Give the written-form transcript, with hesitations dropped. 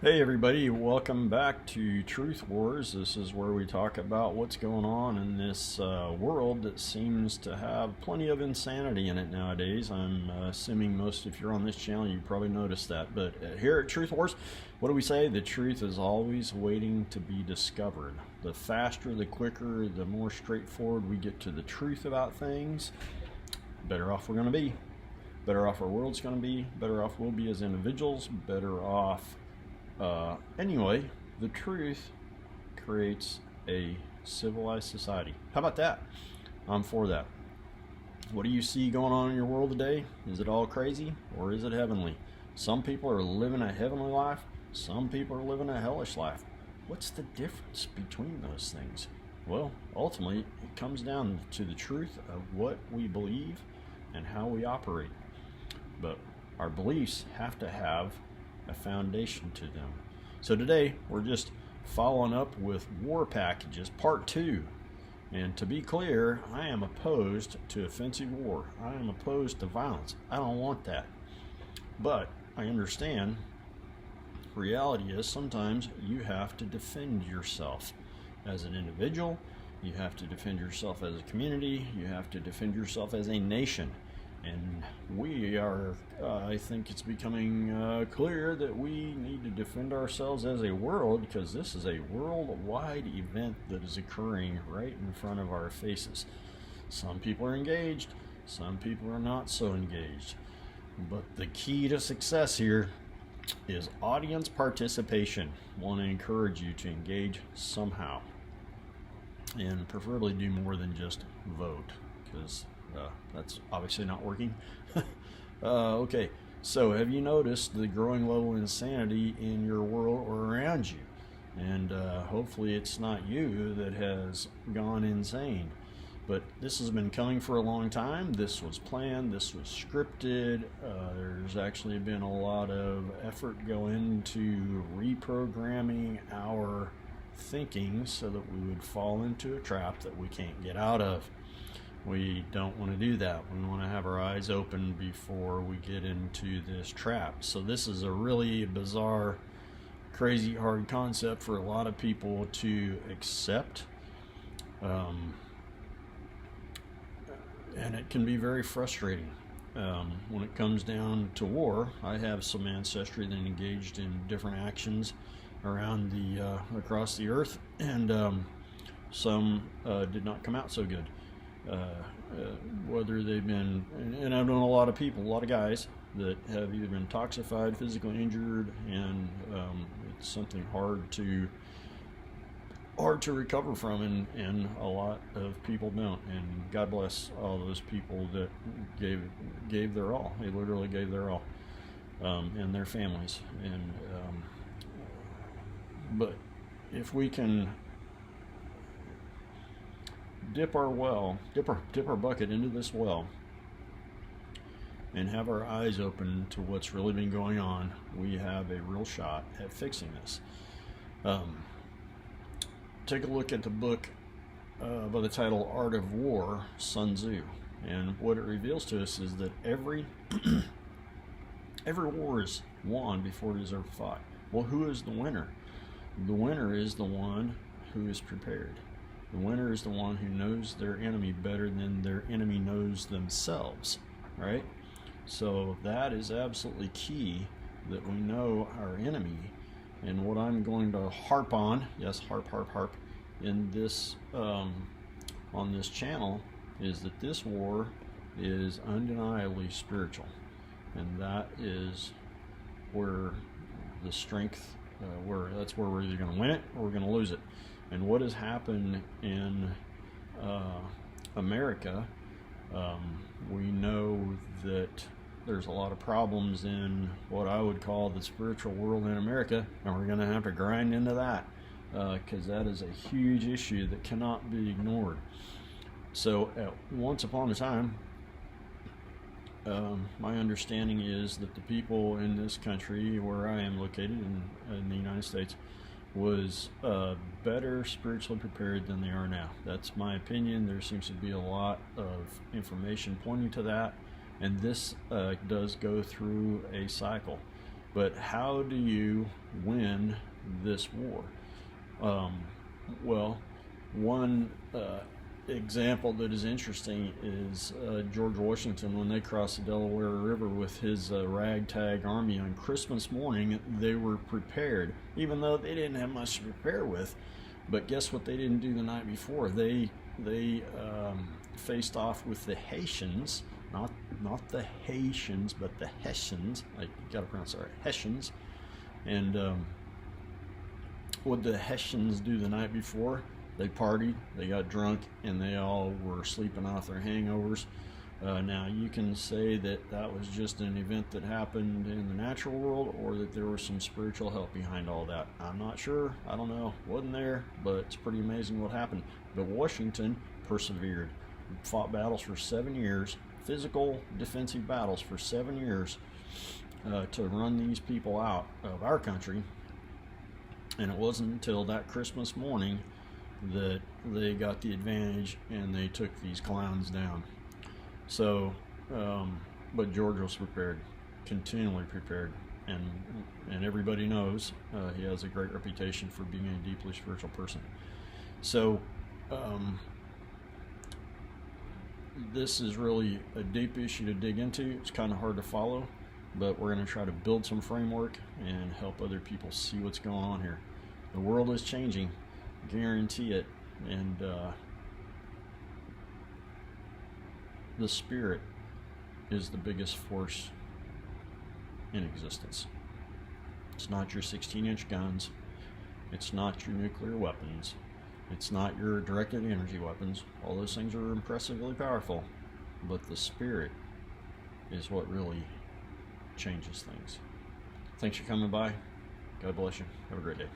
Hey everybody, welcome back to Truth Wars. This is where we talk about what's going on in this world that seems to have plenty of insanity in it nowadays. I'm assuming most, if you're on this channel, you probably noticed that. But here at Truth Wars, what do we say? The truth is always waiting to be discovered. The faster, the quicker, the more straightforward we get to the truth about things, better off we're going to be. Better off our world's going to be. Better off we'll be as individuals. Better off anyway, the truth creates a civilized society. How about that? I'm for that. What do you see going on in your world today? Is it all crazy or is it heavenly? Some people are living a heavenly life. Some people are living a hellish life. What's the difference between those things? Well, ultimately, it comes down to the truth of what we believe and how we operate. But our beliefs have to have a foundation to them. So today we're just following up with War Packages Part 2. And to be clear, I am opposed to offensive war. I am opposed to violence. I don't want that. But I understand reality is sometimes you have to defend yourself as an individual. You have to defend yourself as a community. You have to defend yourself as a nation. And we are, I think it's becoming clear that we need to defend ourselves as a world, because this is a worldwide event that is occurring right in front of our faces. Some people are engaged, some people are not so engaged. But the key to success here is audience participation. I want to encourage you to engage somehow, and preferably do more than just vote, because that's obviously not working. Okay, so have you noticed the growing level of insanity in your world or around you? And hopefully it's not you that has gone insane. But this has been coming for a long time. This was planned, this was scripted. There's actually been a lot of effort go into reprogramming our thinking so that we would fall into a trap that we can't get out of. We don't want to do that. We want to have our eyes open before we get into this trap. So this is a really bizarre, crazy, hard concept for a lot of people to accept. And it can be very frustrating. When it comes down to war, I have some ancestry that engaged in different actions around across the earth, and some did not come out so good. Whether they've been, and I've known a lot of people, a lot of guys that have either been toxified, physically injured, and it's something hard to recover from, and a lot of people don't. And God bless all those people that gave their all. They literally gave their all, and their families. And but if we can dip our bucket into this well and have our eyes open to what's really been going on, we have a real shot at fixing this. Take a look at the book by the title Art of War, Sun Tzu, and what it reveals to us is that every war is won before it is ever fought. Well, who is the winner? The winner is the one who is prepared. The winner is the one who knows their enemy better than their enemy knows themselves, right? So that is absolutely key, that we know our enemy. And what I'm going to harp on, yes, harp, in this, on this channel, is that this war is undeniably spiritual. And that is where the strength, that's where we're either going to win it or we're going to lose it. And what has happened in America, we know that there's a lot of problems in what I would call the spiritual world in America, and we're going to have to grind into that, because that is a huge issue that cannot be ignored. So once upon a time, my understanding is that the people in this country where I am located in the United States was better spiritually prepared than they are now. That's my opinion. There seems to be a lot of information pointing to that, and this does go through a cycle. But how do you win this war? Well, one example that is interesting is George Washington. When they crossed the Delaware River with his ragtag army on Christmas morning, they were prepared, even though they didn't have much to prepare with. But guess what they didn't do the night before? They faced off with the Hessians, not the Haitians, but the Hessians. I gotta pronounce it right, Hessians. And what did the Hessians do the night before? They partied, they got drunk, and they all were sleeping off their hangovers. Now, you can say that that was just an event that happened in the natural world, or that there was some spiritual help behind all that. I'm not sure. I don't know. Wasn't there, but it's pretty amazing what happened. But Washington persevered, fought battles for 7 years, physical defensive battles for 7 years, to run these people out of our country. And it wasn't until that Christmas morning that they got the advantage and they took these clowns down. So, but George was prepared, continually prepared, and everybody knows he has a great reputation for being a deeply spiritual person. So, this is really a deep issue to dig into. It's kind of hard to follow, but we're going to try to build some framework and help other people see what's going on here. The world is changing, guarantee it, and the spirit is the biggest force in existence. It's not your 16-inch guns. It's not your nuclear weapons. It's not your directed energy weapons. All those things are impressively powerful, but the spirit is what really changes things. Thanks for coming by. God bless you. Have a great day.